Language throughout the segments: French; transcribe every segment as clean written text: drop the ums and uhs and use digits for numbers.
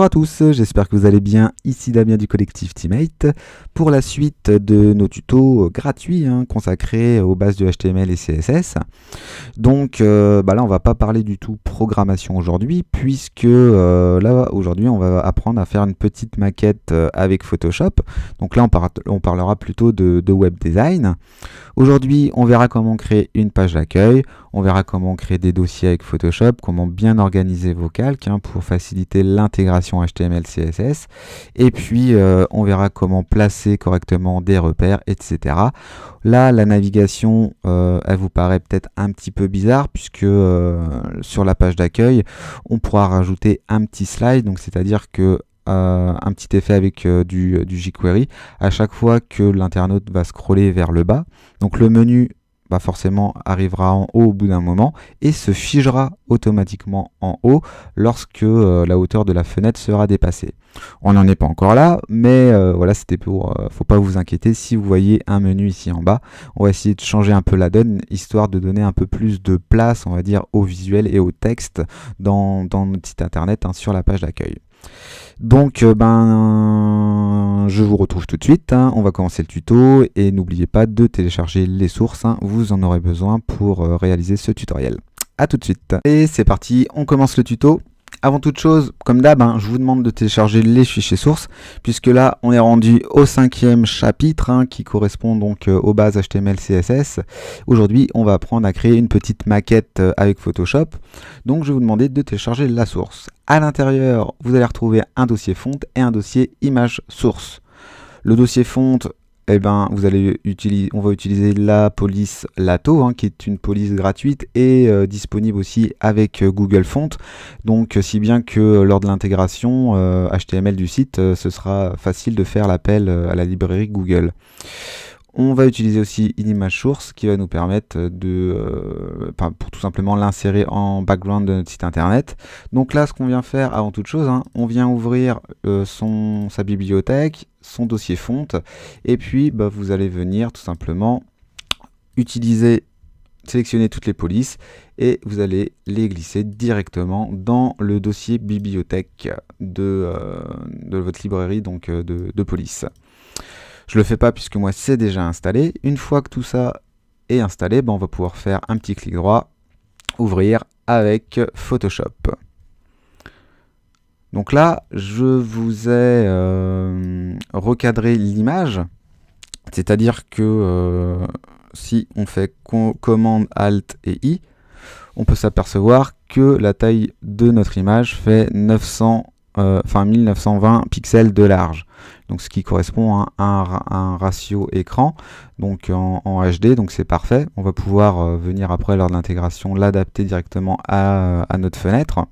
Bonjour à tous, j'espère que vous allez bien, ici Damien du collectif Teammate pour la suite de nos tutos gratuits consacrés aux bases de HTML et CSS. Donc là on va pas parler du tout programmation aujourd'hui puisque là aujourd'hui on va apprendre à faire une petite maquette avec Photoshop. Donc là on parlera plutôt de web design. Aujourd'hui on verra comment créer une page d'accueil, on verra comment créer des dossiers avec Photoshop, comment bien organiser vos calques pour faciliter l'intégration HTML, CSS. Et puis on verra comment placer correctement des repères, etc. Là, la navigation, elle vous paraît peut-être un petit peu bizarre puisque sur la page d'accueil, on pourra rajouter un petit slide, donc c'est-à-dire que un petit effet avec du jQuery à chaque fois que l'internaute va scroller vers le bas. Donc le menu forcément arrivera en haut au bout d'un moment et se figera automatiquement en haut lorsque la hauteur de la fenêtre sera dépassée. On n'en est pas encore là, mais voilà, c'était pour faut pas vous inquiéter si vous voyez un menu ici en bas. On va essayer de changer un peu la donne histoire de donner un peu plus de place, on va dire, au visuel et au texte dans notre site internet sur la page d'accueil. Donc je vous retrouve tout de suite, on va commencer le tuto et n'oubliez pas de télécharger les sources, vous en aurez besoin pour réaliser ce tutoriel. A tout de suite. Et c'est parti, on commence le tuto. Avant toute chose, comme d'hab, je vous demande de télécharger les fichiers sources, puisque là, on est rendu au 5e chapitre, qui correspond donc aux bases HTML, CSS. Aujourd'hui, on va apprendre à créer une petite maquette avec Photoshop. Donc, je vais vous demander de télécharger la source. À l'intérieur, vous allez retrouver un dossier fonte et un dossier image source. Le dossier fonte, on va utiliser la police Lato, qui est une police gratuite et disponible aussi avec Google Font. Donc si bien que lors de l'intégration HTML du site, ce sera facile de faire l'appel à la librairie Google. On va utiliser aussi une image source qui va nous permettre pour tout simplement l'insérer en background de notre site internet. Donc là, ce qu'on vient faire avant toute chose, on vient ouvrir sa bibliothèque, son dossier fonte, et puis vous allez venir tout simplement sélectionner toutes les polices et vous allez les glisser directement dans le dossier bibliothèque de votre librairie donc de police. Je le fais pas puisque moi c'est déjà installé. Une fois que tout ça est installé, on va pouvoir faire un petit clic droit, ouvrir avec Photoshop. Donc là, je vous ai recadré l'image, c'est-à-dire que si on fait commande Alt et I, on peut s'apercevoir que la taille de notre image fait 1920 pixels de large, donc ce qui correspond à un ratio écran donc en HD, donc c'est parfait. On va pouvoir venir après lors de l'intégration l'adapter directement à notre fenêtre.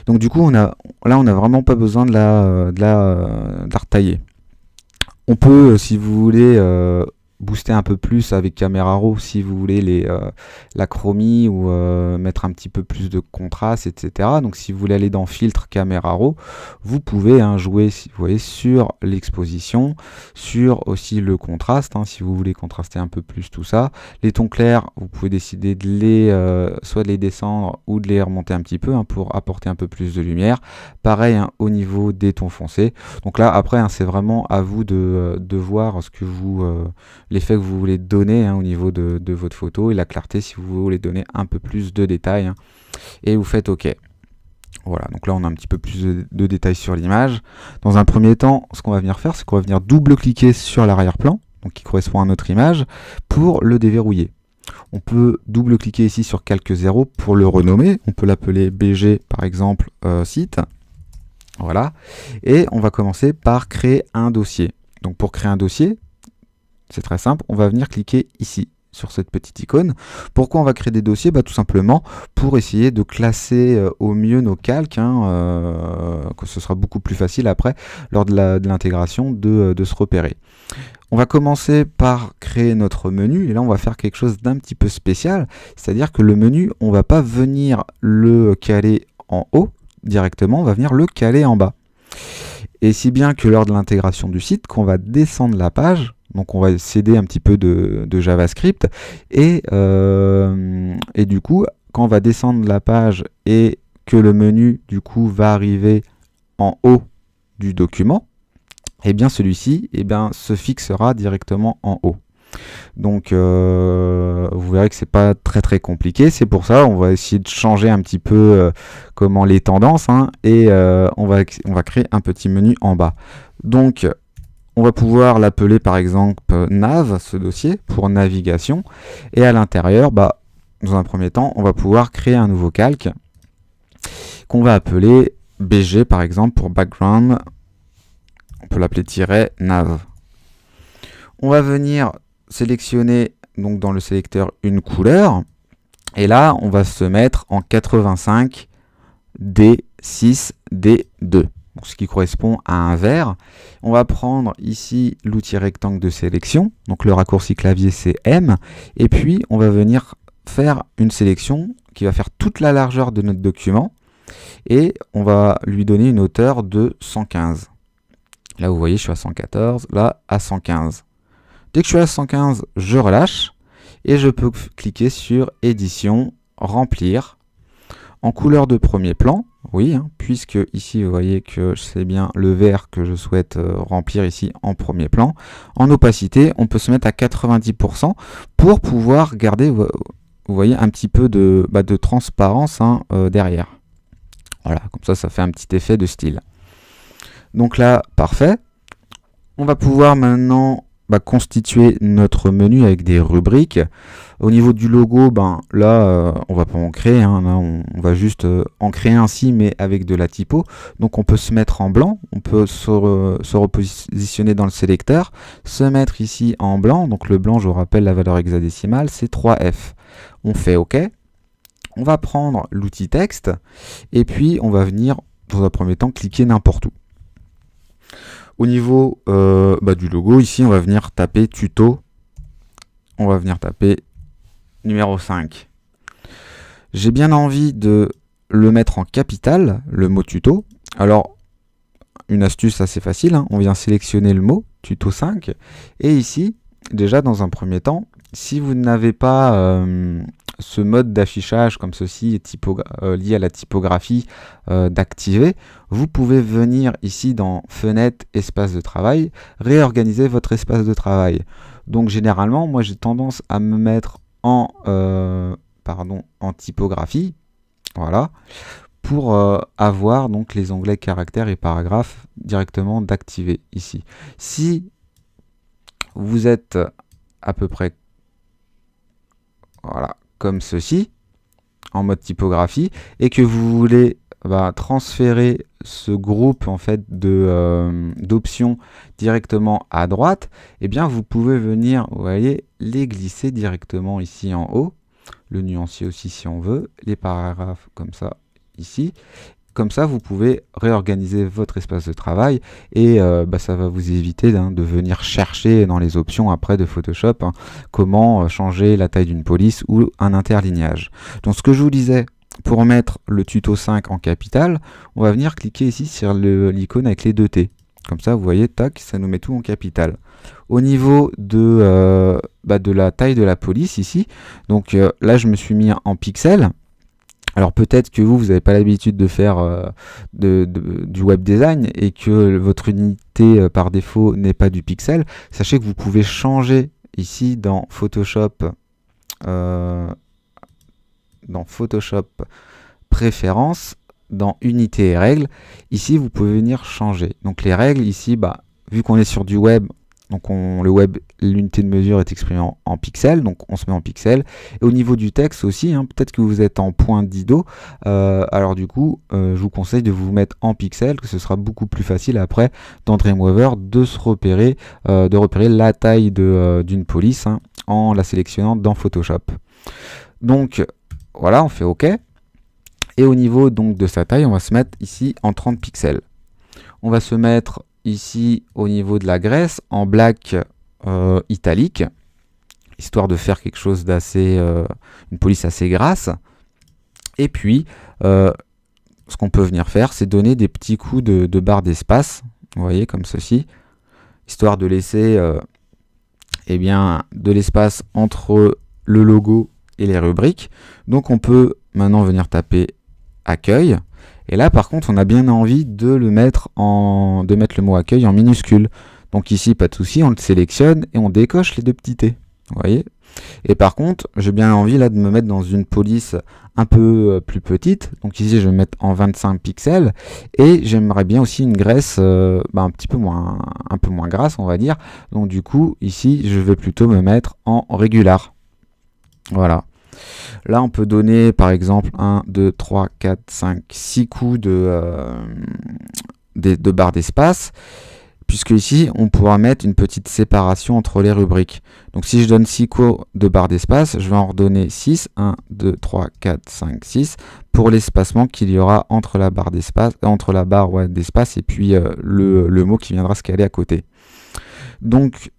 Donc du coup on a vraiment pas besoin de la retailler. On peut si vous voulez booster un peu plus avec Camera Raw si vous voulez la chromie ou mettre un petit peu plus de contraste, etc. Donc si vous voulez aller dans filtre Camera Raw, vous pouvez jouer, si vous voyez, sur l'exposition, sur aussi le contraste, si vous voulez contraster un peu plus tout ça. Les tons clairs, vous pouvez décider de soit de les descendre ou de les remonter un petit peu pour apporter un peu plus de lumière. Pareil au niveau des tons foncés. Donc là après c'est vraiment à vous de voir ce que l'effet que vous voulez donner au niveau de votre photo et la clarté si vous voulez donner un peu plus de détails et vous faites OK. Voilà, donc là on a un petit peu plus de détails sur l'image. Dans un premier temps, ce qu'on va venir faire, c'est qu'on va venir double-cliquer sur l'arrière-plan, donc qui correspond à notre image, pour le déverrouiller. On peut double-cliquer ici sur quelques zéros pour le renommer. On peut l'appeler BG par exemple site. Voilà, et on va commencer par créer un dossier. Donc pour créer un dossier, c'est très simple, on va venir cliquer ici, sur cette petite icône. Pourquoi on va créer des dossiers? Tout simplement pour essayer de classer au mieux nos calques, que ce sera beaucoup plus facile après, lors de l'intégration, de se repérer. On va commencer par créer notre menu, et là on va faire quelque chose d'un petit peu spécial, c'est-à-dire que le menu, on va pas venir le caler en haut directement, on va venir le caler en bas. Et si bien que lors de l'intégration du site, qu'on va descendre la page, donc on va céder un petit peu de JavaScript, et du coup, quand on va descendre la page et que le menu du coup va arriver en haut du document, et bien celui-ci se fixera directement en haut. Donc vous verrez que c'est pas très compliqué. C'est pour ça on va essayer de changer un petit peu comment les tendances, hein, et on va créer un petit menu en bas. Donc on va pouvoir l'appeler par exemple nav, ce dossier, pour navigation, et à l'intérieur, dans un premier temps, on va pouvoir créer un nouveau calque qu'on va appeler BG par exemple pour background. On peut l'appeler -nav. On va venir sélectionner donc dans le sélecteur une couleur, et là on va se mettre en 85 D6 D2, donc ce qui correspond à un vert. On va prendre ici l'outil rectangle de sélection, donc le raccourci clavier c'est M, et puis on va venir faire une sélection qui va faire toute la largeur de notre document, et on va lui donner une hauteur de 115. Là vous voyez je suis à 114, là à 115. Dès que je suis à 115, je relâche et je peux cliquer sur édition, remplir, en couleur de premier plan, oui, hein, puisque ici vous voyez que c'est bien le vert que je souhaite remplir ici en premier plan. En opacité, on peut se mettre à 90% pour pouvoir garder, vous voyez, un petit peu de transparence, hein, derrière. Voilà, comme ça fait un petit effet de style. Donc là, parfait. On va pouvoir maintenant constituer notre menu avec des rubriques. Au niveau du logo, là, on va pas en créer, hein, là, on va juste en créer ainsi, mais avec de la typo. Donc on peut se mettre en blanc, on peut se repositionner dans le sélecteur, se mettre ici en blanc. Donc le blanc, je vous rappelle, la valeur hexadécimale, c'est 3F. On fait OK. On va prendre l'outil texte, et puis on va venir, dans un premier temps, cliquer n'importe où. Au niveau du logo, ici, on va venir taper tuto. On va venir taper numéro 5. J'ai bien envie de le mettre en capital, le mot tuto. Alors, une astuce assez facile, hein, on vient sélectionner le mot, tuto 5. Et ici, déjà, dans un premier temps, si vous n'avez pas ce mode d'affichage comme ceci, lié à la typographie, d'activer, vous pouvez venir ici dans fenêtre, espace de travail, réorganiser votre espace de travail. Donc généralement, moi j'ai tendance à me mettre en typographie, voilà, pour avoir donc les onglets caractères et paragraphes directement d'activer ici. Si vous êtes à peu près voilà, comme ceci, en mode typographie, et que vous voulez transférer ce groupe en fait d'options directement à droite, et bien vous pouvez venir, vous voyez, les glisser directement ici en haut, le nuancier aussi si on veut, les paragraphes comme ça ici. Comme ça, vous pouvez réorganiser votre espace de travail, et ça va vous éviter de venir chercher dans les options après de Photoshop comment changer la taille d'une police ou un interlignage. Donc ce que je vous disais, pour mettre le tuto 5 en capital, on va venir cliquer ici sur l'icône avec les 2 T. Comme ça, vous voyez, tac, ça nous met tout en capital. Au niveau de la taille de la police ici, donc là je me suis mis en pixels. Alors peut-être que vous n'avez pas l'habitude de faire du web design et que votre unité par défaut n'est pas du pixel. Sachez que vous pouvez changer ici dans Photoshop, préférences, dans unité et règles. Ici vous pouvez venir changer. Donc les règles ici, vu qu'on est sur du web, donc le web, l'unité de mesure est exprimée en pixels, donc on se met en pixels. Et au niveau du texte aussi, hein, peut-être que vous êtes en point d'ISO, alors du coup, je vous conseille de vous mettre en pixels, que ce sera beaucoup plus facile après dans Dreamweaver de repérer la taille d'une police, hein, en la sélectionnant dans Photoshop. Donc voilà, on fait OK. Et au niveau donc de sa taille, on va se mettre ici en 30 pixels. On va se mettre ici au niveau de la graisse en black italique, histoire de faire quelque chose d'assez une police assez grasse. Et puis ce qu'on peut venir faire, c'est donner des petits coups de barre d'espace, vous voyez, comme ceci, histoire de laisser de l'espace entre le logo et les rubriques. Donc on peut maintenant venir taper accueil, Et là, par contre, on a bien envie de mettre le mot accueil en minuscule. Donc ici, pas de souci, on le sélectionne et on décoche les 2 petits T. Vous voyez? Et par contre, j'ai bien envie là de me mettre dans une police un peu plus petite. Donc ici, je vais mettre en 25 pixels. Et j'aimerais bien aussi une graisse un peu moins grasse, on va dire. Donc du coup, ici, je vais plutôt me mettre en régular. Voilà. Là, on peut donner par exemple 1, 2, 3, 4, 5, 6 coups de barres d'espace. Puisque ici, on pourra mettre une petite séparation entre les rubriques. Donc si je donne 6 coups de barre d'espace, je vais en redonner 6. 1, 2, 3, 4, 5, 6. Pour l'espacement qu'il y aura entre la barre d'espace, d'espace et puis le mot qui viendra se caler à côté. Donc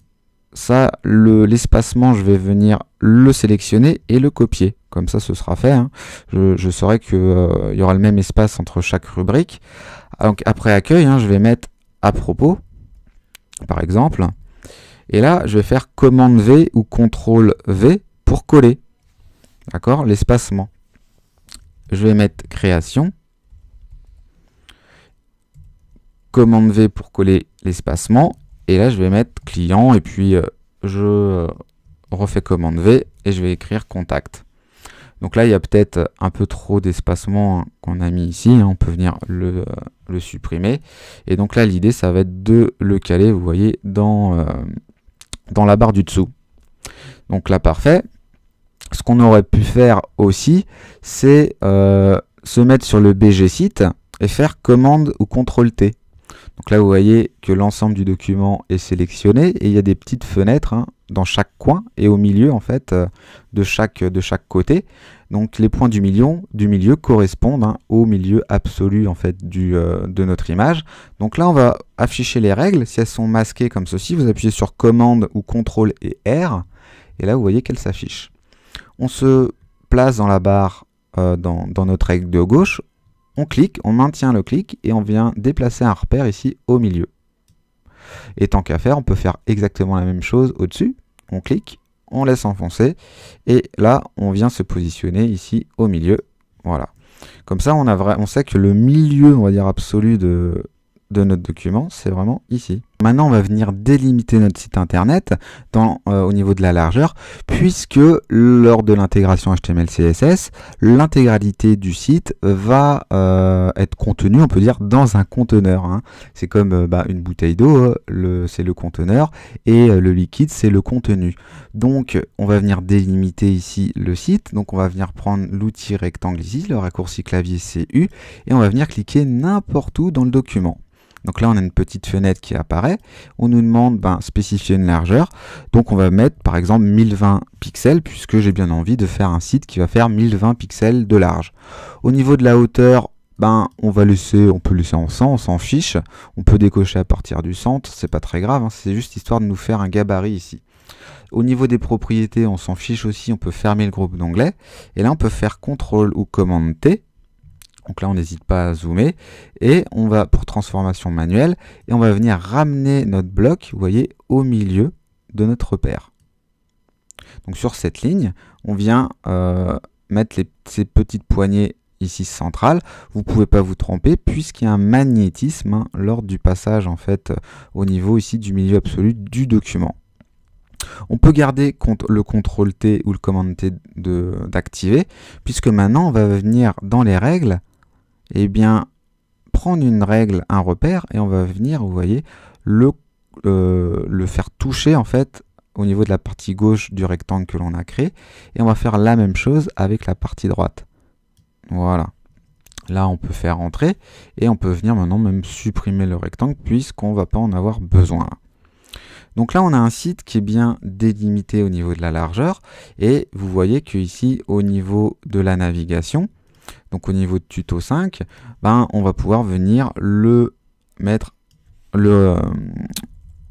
ça, l'espacement, je vais venir le sélectionner et le copier. Comme ça, ce sera fait. Hein. Je saurai qu'il y aura le même espace entre chaque rubrique. Donc après accueil, hein, je vais mettre à propos, par exemple. Et là, je vais faire commande V ou CTRL V pour coller. D'accord? L'espacement. Je vais mettre création. Commande V pour coller l'espacement. Et là, je vais mettre client et puis je refais commande V et je vais écrire contact. Donc là, il y a peut-être un peu trop d'espacement qu'on a mis ici. On peut venir le supprimer. Et donc là, l'idée, ça va être de le caler, vous voyez, dans la barre du dessous. Donc là, parfait. Ce qu'on aurait pu faire aussi, c'est se mettre sur le BG site et faire commande ou CTRL T. Donc là, vous voyez que l'ensemble du document est sélectionné et il y a des petites fenêtres dans chaque coin et au milieu en fait de chaque côté. Donc les points du milieu correspondent au milieu absolu en fait de notre image. Donc là, on va afficher les règles. Si elles sont masquées comme ceci, vous appuyez sur commande ou CTRL et R et là, vous voyez qu'elles s'affichent. On se place dans la barre dans notre règle de gauche. On clique, on maintient le clic et on vient déplacer un repère ici au milieu. Et tant qu'à faire, on peut faire exactement la même chose au-dessus. On clique, on laisse enfoncer et là, on vient se positionner ici au milieu. Voilà. Comme ça, on sait que le milieu, on va dire, absolu de notre document, c'est vraiment ici. Maintenant, on va venir délimiter notre site internet au niveau de la largeur, puisque lors de l'intégration HTML-CSS, l'intégralité du site va être contenue, on peut dire, dans un conteneur. C'est comme une bouteille d'eau, c'est le conteneur, et le liquide, c'est le contenu. Donc, on va venir délimiter ici le site. Donc, on va venir prendre l'outil rectangle ici, le raccourci clavier CU, et on va venir cliquer n'importe où dans le document. Donc là, on a une petite fenêtre qui apparaît. On nous demande spécifier une largeur. Donc on va mettre par exemple 1020 pixels puisque j'ai bien envie de faire un site qui va faire 1020 pixels de large. Au niveau de la hauteur, on peut laisser en 100, on s'en fiche. On peut décocher à partir du centre, c'est pas très grave. C'est juste histoire de nous faire un gabarit ici. Au niveau des propriétés, on s'en fiche aussi. On peut fermer le groupe d'onglets. Et là, on peut faire CTRL ou commande T. Donc là, on n'hésite pas à zoomer et on va pour transformation manuelle et on va venir ramener notre bloc, vous voyez, au milieu de notre repère. Donc sur cette ligne, on vient mettre ces petites poignées ici centrales. Vous ne pouvez pas vous tromper puisqu'il y a un magnétisme lors du passage en fait au niveau ici du milieu absolu du document. On peut garder le CTRL T ou le commande T d'activer puisque maintenant on va venir dans les règles prendre une règle, un repère, et on va venir, vous voyez, le faire toucher en fait au niveau de la partie gauche du rectangle que l'on a créé, et on va faire la même chose avec la partie droite. Voilà. Là, on peut faire entrer, et on peut venir maintenant même supprimer le rectangle, puisqu'on ne va pas en avoir besoin. Donc là, on a un site qui est bien délimité au niveau de la largeur, et vous voyez que ici, au niveau de la navigation, donc au niveau de tuto 5, on va pouvoir venir le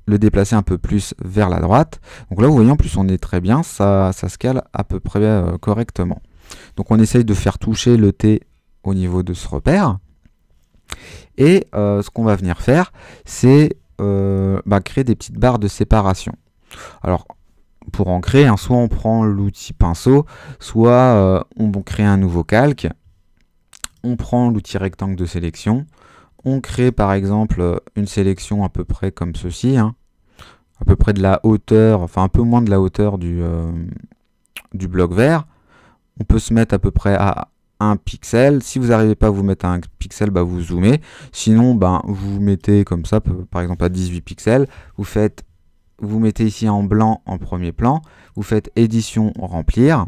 déplacer un peu plus vers la droite. Donc là, vous voyez, en plus, on est très bien, ça se cale à peu près correctement. Donc on essaye de faire toucher le T au niveau de ce repère. Et ce qu'on va venir faire, c'est créer des petites barres de séparation. Alors, pour en créer, soit on prend l'outil pinceau, soit on crée un nouveau calque. on prend l'outil rectangle de sélection, on crée par exemple une sélection à peu près comme ceci, hein, à peu près de la hauteur, enfin un peu moins de la hauteur du bloc vert. On peut se mettre à peu près à 1 pixel. Si vous n'arrivez pas à vous mettre à 1 pixel, bah vous zoomez. Sinon, vous mettez comme ça, par exemple à 18 pixels. Vous mettez ici en blanc en premier plan. Vous faites édition remplir.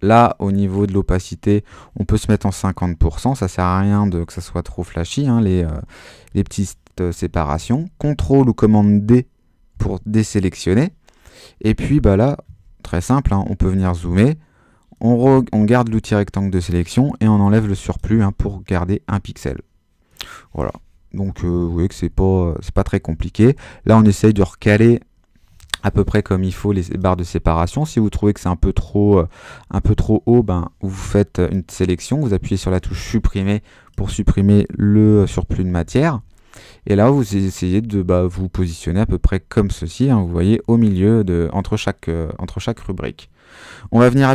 Là, au niveau de l'opacité, on peut se mettre en 50%. Ça sert à rien que ça soit trop flashy, hein, les petites séparations. CTRL ou commande D pour désélectionner. Et puis là, très simple, hein, on peut venir zoomer. On garde l'outil rectangle de sélection et on enlève le surplus, hein, pour garder 1 pixel. Voilà. Donc vous voyez que c'est pas très compliqué. Là, on essaye de recaler à peu près comme il faut les barres de séparation. Si vous trouvez que c'est un peu trop haut, vous faites une sélection, vous appuyez sur la touche supprimer pour supprimer le surplus de matière. Et là, vous essayez de vous positionner à peu près comme ceci, hein, vous voyez, au milieu, entre chaque rubrique. On va venir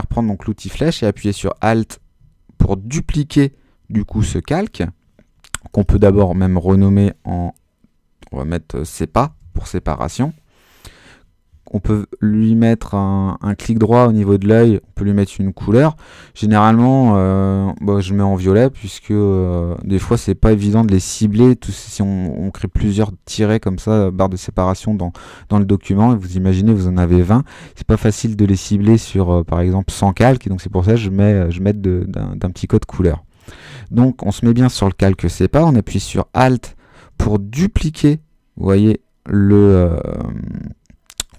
prendre donc l'outil flèche et appuyer sur Alt pour dupliquer du coup ce calque, qu'on peut d'abord même renommer on va mettre sépa pour séparation. On peut lui mettre un clic droit au niveau de l'œil, on peut lui mettre une couleur. Généralement, je le mets en violet puisque des fois c'est pas évident de les cibler. Si on crée plusieurs tirets comme ça, barre de séparation dans le document, vous imaginez, vous en avez 20, c'est pas facile de les cibler sur par exemple 100 calques, et donc c'est pour ça que je mets d'un petit code couleur. Donc on se met bien sur le calque sépa, on appuie sur Alt pour dupliquer, vous voyez,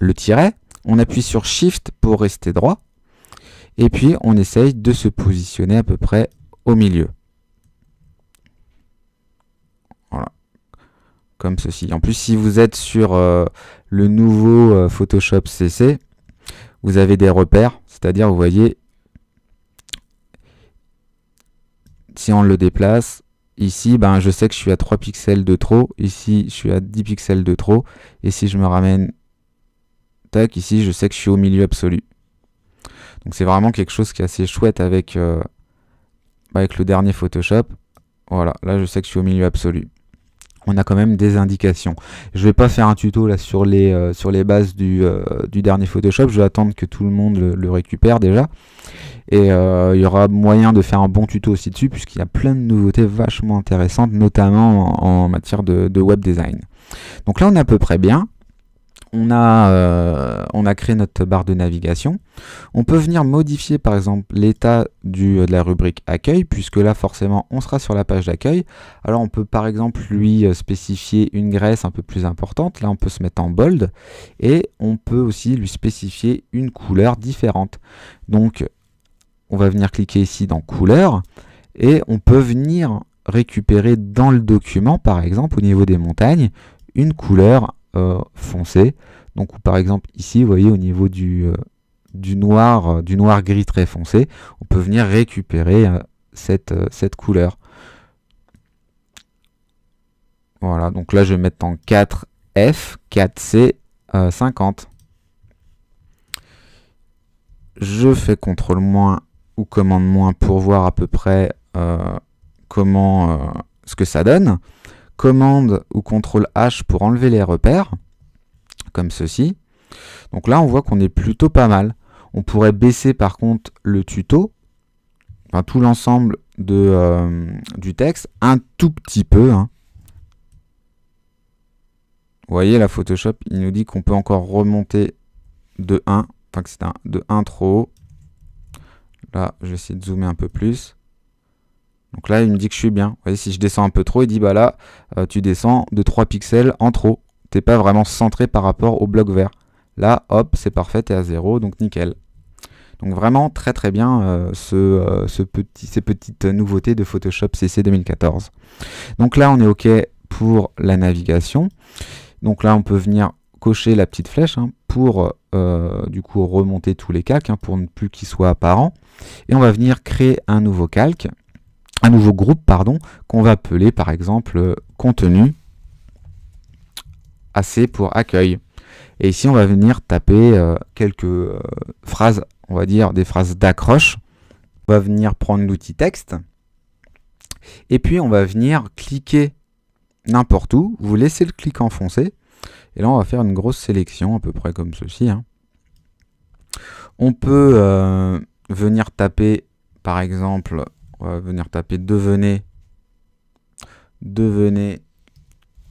le tiret, on appuie sur Shift pour rester droit, et puis on essaye de se positionner à peu près au milieu. Voilà, comme ceci. En plus, si vous êtes sur le nouveau Photoshop CC, vous avez des repères, c'est-à-dire, vous voyez, si on le déplace, ici, je sais que je suis à 3 pixels de trop, ici, je suis à 10 pixels de trop, et si je me ramène ici, je sais que je suis au milieu absolu. Donc c'est vraiment quelque chose qui est assez chouette avec le dernier Photoshop. Voilà, là je sais que je suis au milieu absolu. On a quand même des indications. Je vais pas faire un tuto là sur les bases du dernier Photoshop. Je vais attendre que tout le monde le récupère déjà. Et il y aura moyen de faire un bon tuto aussi dessus, puisqu'il y a plein de nouveautés vachement intéressantes, notamment en matière de web design. Donc là on est à peu près bien. On a créé notre barre de navigation. On peut venir modifier par exemple l'état de la rubrique accueil, puisque là forcément on sera sur la page d'accueil. Alors on peut par exemple lui spécifier une graisse un peu plus importante. Là on peut se mettre en bold, et on peut aussi lui spécifier une couleur différente. Donc on va venir cliquer ici dans couleur, et on peut venir récupérer dans le document, par exemple au niveau des montagnes, une couleur foncé. Donc par exemple ici, vous voyez, au niveau du noir gris très foncé, on peut venir récupérer cette couleur. Voilà, donc là je vais mettre en 4F, 4C, 50. Je fais CTRL- ou commande- pour voir à peu près ce que ça donne. Commande ou CTRL-H pour enlever les repères, comme ceci. Donc là, on voit qu'on est plutôt pas mal. On pourrait baisser par contre le tuto, enfin tout l'ensemble du texte, un tout petit peu, hein. Vous voyez, la Photoshop, il nous dit qu'on peut encore remonter de 1, enfin que c'est de 1 trop haut. Là, je vais essayer de zoomer un peu plus. Donc là, il me dit que je suis bien. Vous voyez, si je descends un peu trop, il dit, là, tu descends de 3 pixels en trop. T'es pas vraiment centré par rapport au bloc vert. Là, hop, c'est parfait, t'es à 0, donc nickel. Donc vraiment très très bien ces petites nouveautés de Photoshop CC 2014. Donc là, on est OK pour la navigation. Donc là, on peut venir cocher la petite flèche, hein, pour du coup remonter tous les calques, hein, pour ne plus qu'ils soient apparents. Et on va venir créer un nouveau calque. Un nouveau groupe, pardon, qu'on va appeler par exemple contenu, AC pour accueil. Et ici, on va venir taper quelques phrases, on va dire des phrases d'accroche. On va venir prendre l'outil texte. Et puis on va venir cliquer n'importe où. Vous laissez le clic enfoncé. Et là on va faire une grosse sélection, à peu près comme ceci. On peut venir taper, par exemple, on va venir taper devenez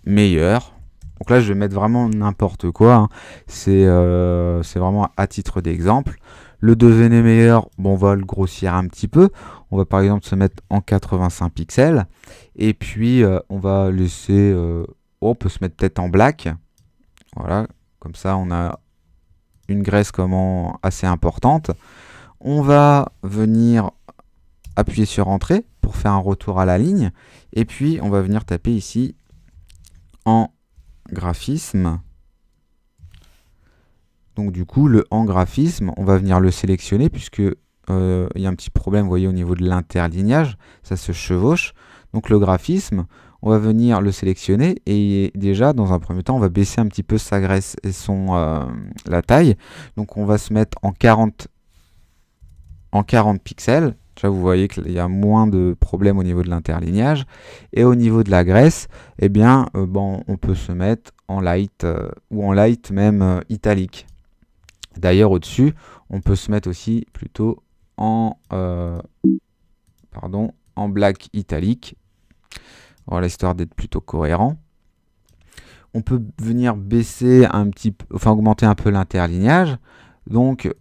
meilleur. Donc là je vais mettre vraiment n'importe quoi. C'est vraiment à titre d'exemple. Le devenez meilleur, bon, on va le grossir un petit peu. On va par exemple se mettre en 85 pixels. Et puis on va laisser, on peut se mettre peut-être en black. Voilà, comme ça on a une graisse assez importante. On va venir appuyer sur entrée pour faire un retour à la ligne. Et puis on va venir taper ici en graphisme. Donc du coup, le en graphisme, on va venir le sélectionner puisque il y a un petit problème, vous voyez, au niveau de l'interlignage, ça se chevauche. Donc le graphisme, on va venir le sélectionner et déjà, dans un premier temps, on va baisser un petit peu sa graisse et la taille. Donc on va se mettre en 40 pixels. Là, vous voyez qu'il y a moins de problèmes au niveau de l'interlignage. Et au niveau de la graisse, eh bien, on peut se mettre en light ou en light même italique. D'ailleurs, au-dessus, on peut se mettre aussi plutôt en black italique. Voilà, histoire d'être plutôt cohérent. On peut venir baisser un petit peu, enfin augmenter un peu l'interlignage. Donc,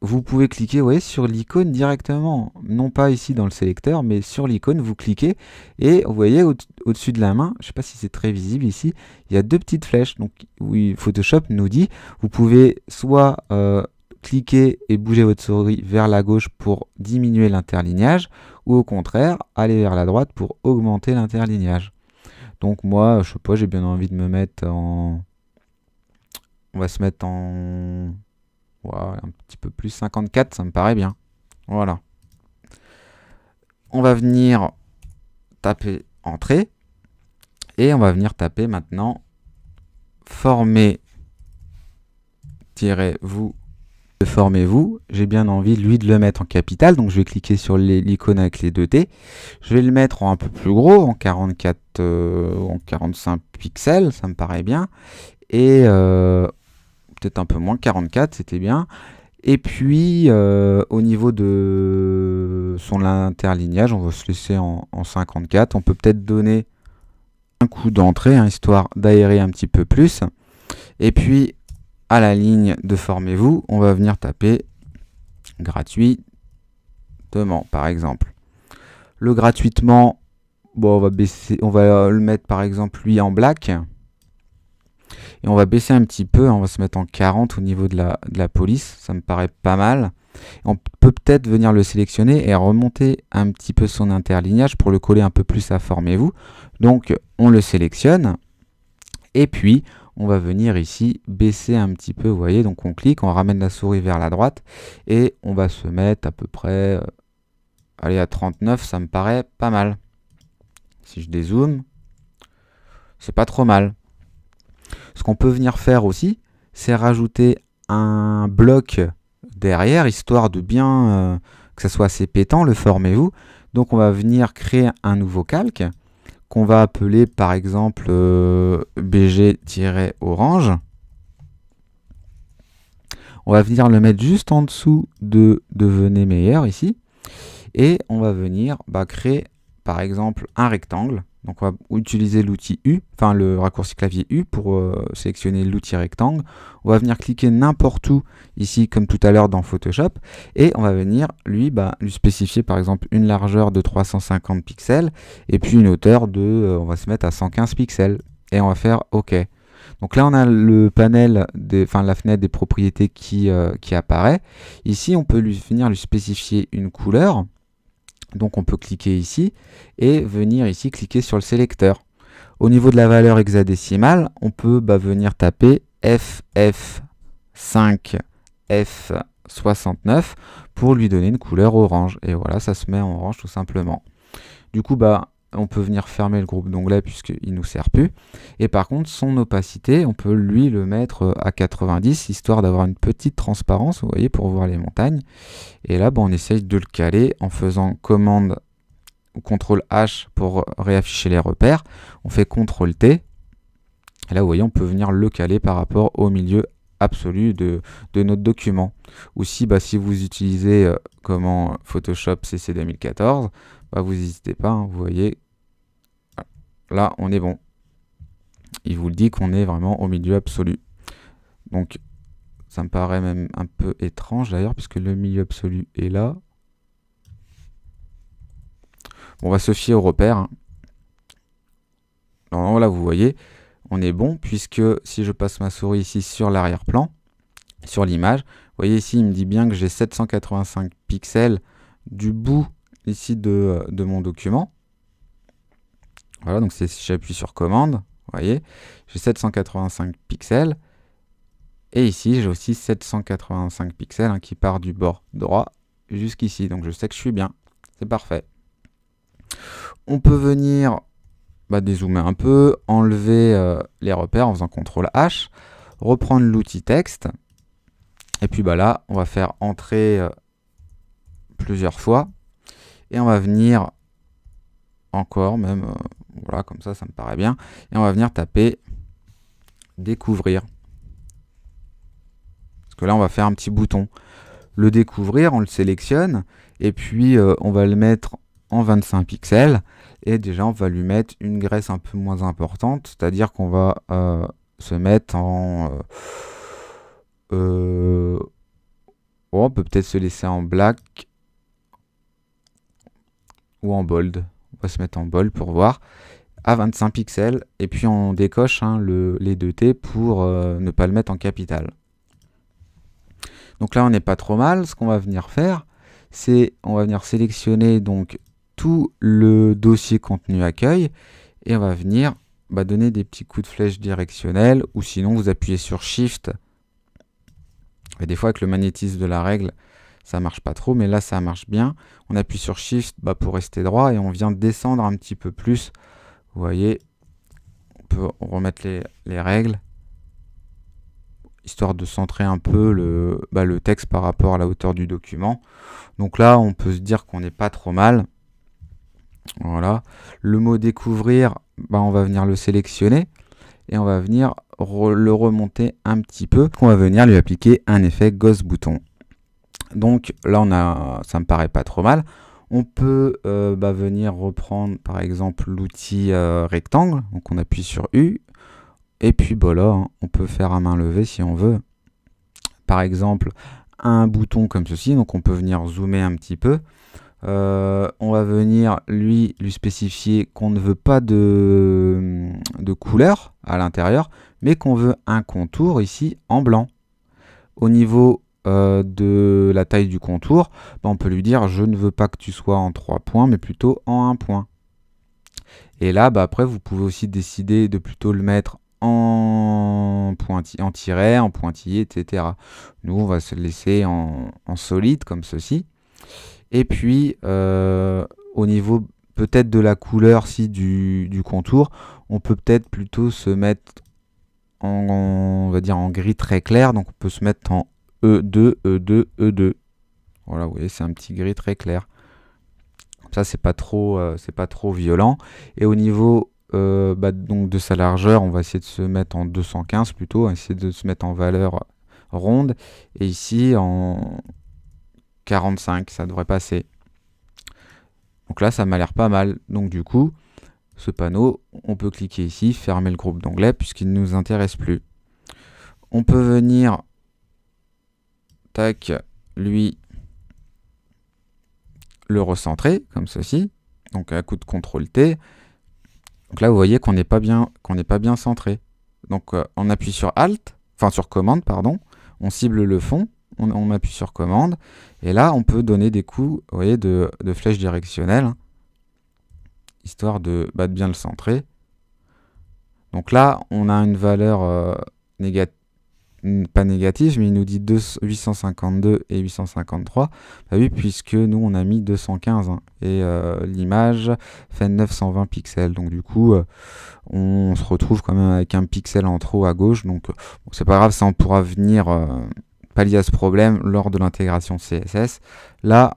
vous pouvez cliquer, vous voyez, sur l'icône directement. Non pas ici dans le sélecteur, mais sur l'icône, vous cliquez. Et vous voyez, au-dessus de la main, je ne sais pas si c'est très visible ici, il y a deux petites flèches. Donc, oui, Photoshop nous dit, vous pouvez soit cliquer et bouger votre souris vers la gauche pour diminuer l'interlignage, ou au contraire, aller vers la droite pour augmenter l'interlignage. Donc moi, je sais pas, j'ai bien envie de me mettre en... On va se mettre en... Wow, un petit peu plus, 54, ça me paraît bien. Voilà. On va venir taper entrée. Et on va venir taper maintenant formez-vous. Formez-vous. J'ai bien envie, lui, de le mettre en capital. Donc je vais cliquer sur l'icône avec les deux T. Je vais le mettre en un peu plus gros, en 44, en 45 pixels, ça me paraît bien. Et peut-être un peu moins, 44, c'était bien. Et puis, au niveau de son interlignage, on va se laisser en 54. On peut peut-être donner un coup d'entrée, histoire d'aérer un petit peu plus. Et puis, à la ligne de formez-vous, on va venir taper gratuitement, par exemple. Le gratuitement, bon, on va le mettre, par exemple, lui en black. Et on va baisser un petit peu, on va se mettre en 40 au niveau de la police, ça me paraît pas mal. On peut peut-être venir le sélectionner et remonter un petit peu son interlignage pour le coller un peu plus à formez-vous. Donc on le sélectionne et puis on va venir ici baisser un petit peu, vous voyez, donc on clique, on ramène la souris vers la droite et on va se mettre à peu près, allez, à 39, ça me paraît pas mal. Si je dézoome, c'est pas trop mal. Ce qu'on peut venir faire aussi, c'est rajouter un bloc derrière, histoire de bien que ça soit assez pétant, le formez-vous. Donc on va venir créer un nouveau calque, qu'on va appeler par exemple BG-orange. On va venir le mettre juste en dessous de devenez meilleur ici. Et on va venir créer par exemple un rectangle. Donc on va utiliser l'outil U, enfin le raccourci clavier U pour sélectionner l'outil rectangle. On va venir cliquer n'importe où ici comme tout à l'heure dans Photoshop et on va venir lui spécifier par exemple une largeur de 350 pixels et puis une hauteur de, on va se mettre à 115 pixels et on va faire OK. Donc là on a le panel, la fenêtre des propriétés qui apparaît. Ici on peut venir lui spécifier une couleur. Donc on peut cliquer ici et venir ici cliquer sur le sélecteur. Au niveau de la valeur hexadécimale, on peut venir taper FF5F69 pour lui donner une couleur orange. Et voilà, ça se met en orange tout simplement. Du coup, on peut venir fermer le groupe d'onglets puisqu'il ne nous sert plus. Et par contre, son opacité, on peut lui le mettre à 90, histoire d'avoir une petite transparence, vous voyez, pour voir les montagnes. Et là, on essaye de le caler en faisant commande ou CTRL H pour réafficher les repères. On fait CTRL T. Et là, vous voyez, on peut venir le caler par rapport au milieu absolu de notre document. Ou si vous utilisez comment Photoshop CC 2014, vous n'hésitez pas, hein, vous voyez, là on est bon. Il vous le dit qu'on est vraiment au milieu absolu. Donc ça me paraît même un peu étrange d'ailleurs, puisque le milieu absolu est là. Bon, on va se fier au repère. Hein. Alors là, vous voyez, on est bon, puisque si je passe ma souris ici sur l'arrière-plan, sur l'image, vous voyez ici, il me dit bien que j'ai 785 pixels du bout ici de mon document. Voilà, donc si j'appuie sur commande, vous voyez, j'ai 785 pixels. Et ici, j'ai aussi 785 pixels qui part du bord droit jusqu'ici. Donc je sais que je suis bien. C'est parfait. On peut venir dézoomer un peu, enlever les repères en faisant CTRL H, reprendre l'outil texte. Et puis là, on va faire entrer plusieurs fois. Et on va venir encore, même, voilà, comme ça me paraît bien. Et on va venir taper découvrir. Parce que là, on va faire un petit bouton. Le découvrir, on le sélectionne. Et puis, on va le mettre en 25 pixels. Et déjà, on va lui mettre une graisse un peu moins importante. C'est-à-dire qu'on va se mettre en... on peut peut-être se laisser en black ou en bold. On va se mettre en bold pour voir. À 25 pixels. Et puis, on décoche les 2T pour ne pas le mettre en capital. Donc là, on n'est pas trop mal. Ce qu'on va venir faire, c'est on va venir sélectionner donc tout le dossier contenu accueil et on va venir donner des petits coups de flèche directionnels, ou sinon vous appuyez sur Shift. Et des fois avec le magnétisme de la règle, ça marche pas trop, mais là ça marche bien. On appuie sur Shift pour rester droit et on vient descendre un petit peu plus. Vous voyez, on peut remettre les règles, histoire de centrer un peu le texte par rapport à la hauteur du document. Donc là, on peut se dire qu'on n'est pas trop mal. Voilà. Le mot découvrir, on va venir le sélectionner et on va venir le remonter un petit peu. On va venir lui appliquer un effet Ghost Bouton. Donc là, ça me paraît pas trop mal. On peut venir reprendre par exemple l'outil rectangle. Donc on appuie sur U. Et puis là, on peut faire à main levée si on veut. Par exemple, un bouton comme ceci. Donc on peut venir zoomer un petit peu. On va venir lui spécifier qu'on ne veut pas de couleur à l'intérieur, mais qu'on veut un contour ici en blanc. Au niveau de la taille du contour, on peut lui dire je ne veux pas que tu sois en 3 points, mais plutôt en 1 point. Et là, après, vous pouvez aussi décider de plutôt le mettre en tiret, en pointillé, etc. Nous, on va se laisser en solide comme ceci. Et puis, au niveau peut-être de la couleur du contour, on peut peut-être plutôt se mettre on va dire en gris très clair. Donc, on peut se mettre en E2, E2, E2. Voilà, vous voyez, c'est un petit gris très clair. Ça, c'est pas trop violent. Et au niveau donc de sa largeur, on va essayer de se mettre en 215 plutôt, essayer de se mettre en valeur ronde. Et ici, en 45, ça devrait passer. Donc là, ça m'a l'air pas mal. Donc du coup, ce panneau, on peut cliquer ici, fermer le groupe d'onglets puisqu'il ne nous intéresse plus. On peut venir, tac, lui, le recentrer comme ceci. Donc à coup de CTRL T. Donc là, vous voyez qu'on n'est pas bien centré. Donc on appuie sur Alt, enfin sur commande, pardon. On cible le fond. On appuie sur commande et là on peut donner des coups, vous voyez, de flèche directionnelle, histoire de bien le centrer. Donc là on a une valeur pas négatif, mais il nous dit 852 et 853. Bah oui, puisque nous on a mis 215 hein, et l'image fait 920 pixels. Donc du coup, on se retrouve quand même avec un pixel en trop à gauche. Donc bon, c'est pas grave, ça on pourra venir pallier à ce problème lors de l'intégration CSS. Là,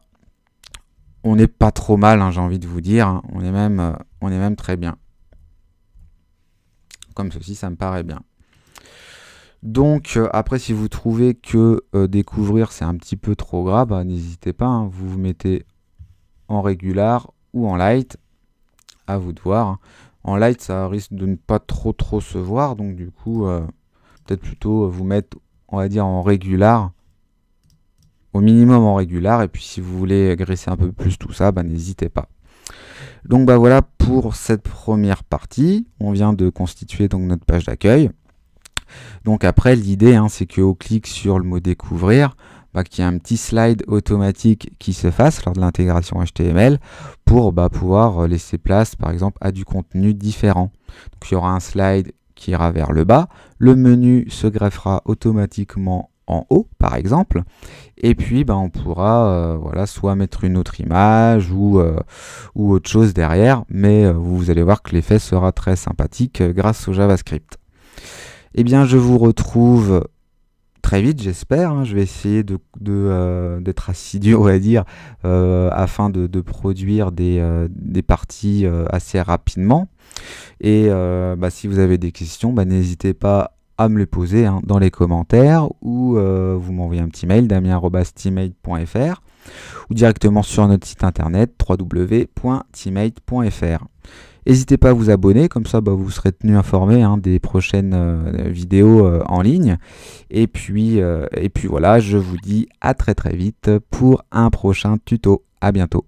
on n'est pas trop mal, hein, j'ai envie de vous dire. Hein. On est même très bien. Comme ceci, ça me paraît bien. Donc après, si vous trouvez que découvrir c'est un petit peu trop gras, bah, n'hésitez pas, hein, vous vous mettez en régular ou en light, à vous de voir. Hein. En light, ça risque de ne pas trop se voir, donc du coup, peut-être plutôt vous mettre, on va dire, en régular, au minimum en régular, et puis si vous voulez graisser un peu plus tout ça, bah, n'hésitez pas. Donc bah voilà pour cette première partie, on vient de constituer donc notre page d'accueil. Donc après, l'idée, hein, c'est qu'au clic sur le mot découvrir, bah, qu'il y ait un petit slide automatique qui se fasse lors de l'intégration HTML pour pouvoir laisser place, par exemple, à du contenu différent. Donc il y aura un slide qui ira vers le bas, le menu se greffera automatiquement en haut, par exemple, et puis on pourra voilà, soit mettre une autre image ou autre chose derrière, mais vous allez voir que l'effet sera très sympathique grâce au JavaScript. Eh bien, je vous retrouve très vite, j'espère. Hein. Je vais essayer d'être assidu, on va dire, afin de produire des parties assez rapidement. Et si vous avez des questions, n'hésitez pas à me les poser hein, dans les commentaires ou vous m'envoyez un petit mail, damien@teammate.fr ou directement sur notre site internet www.teammate.fr. N'hésitez pas à vous abonner, comme ça vous serez tenu informé hein, des prochaines vidéos en ligne. Et puis voilà, je vous dis à très vite pour un prochain tuto. À bientôt.